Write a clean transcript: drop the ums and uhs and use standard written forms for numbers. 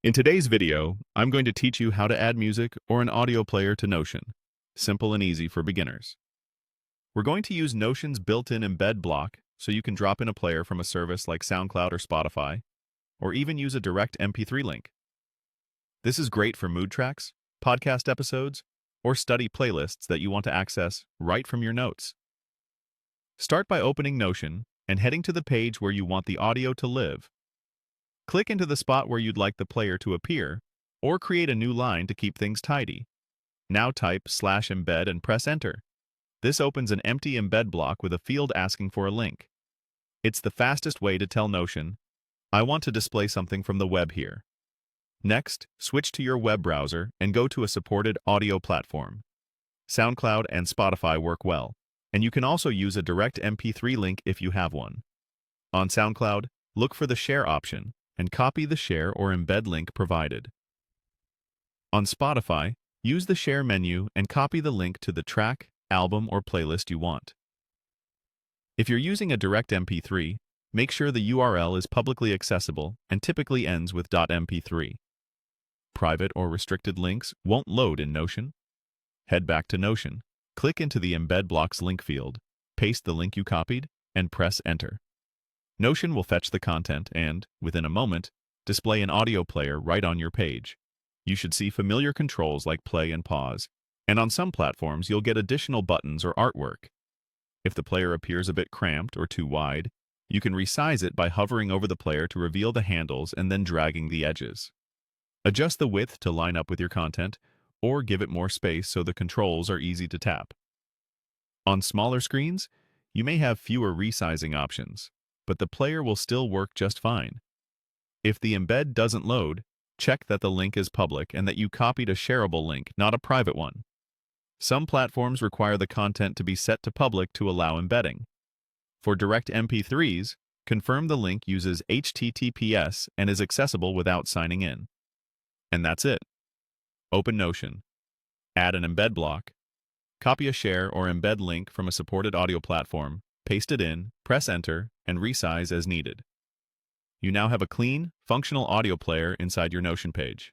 In today's video, I'm going to teach you how to add music or an audio player to Notion. Simple and easy for beginners. We're going to use Notion's built-in embed block so you can drop in a player from a service like SoundCloud or Spotify, or even use a direct MP3 link. This is great for mood tracks, podcast episodes, or study playlists that you want to access right from your notes. Start by opening Notion and heading to the page where you want the audio to live. Click into the spot where you'd like the player to appear, or create a new line to keep things tidy. Now type /embed and press enter. This opens an empty embed block with a field asking for a link. It's the fastest way to tell Notion, I want to display something from the web here. Next, switch to your web browser and go to a supported audio platform. SoundCloud and Spotify work well, and you can also use a direct MP3 link if you have one. On SoundCloud, look for the share option and copy the share or embed link provided. On Spotify, use the share menu and copy the link to the track, album, or playlist you want. If you're using a direct MP3, make sure the URL is publicly accessible and typically ends with .mp3. Private or restricted links won't load in Notion. Head back to Notion, click into the embed block's link field, paste the link you copied, and press enter. Notion will fetch the content and, within a moment, display an audio player right on your page. You should see familiar controls like play and pause, and on some platforms you'll get additional buttons or artwork. If the player appears a bit cramped or too wide, you can resize it by hovering over the player to reveal the handles and then dragging the edges. Adjust the width to line up with your content, or give it more space so the controls are easy to tap. On smaller screens, you may have fewer resizing options, but the player will still work just fine. If the embed doesn't load, check that the link is public and that you copied a shareable link, not a private one. Some platforms require the content to be set to public to allow embedding. For direct MP3s, confirm the link uses HTTPS and is accessible without signing in. And that's it. Open Notion, add an embed block, copy a share or embed link from a supported audio platform, paste it in, press enter, and resize as needed. You now have a clean, functional audio player inside your Notion page.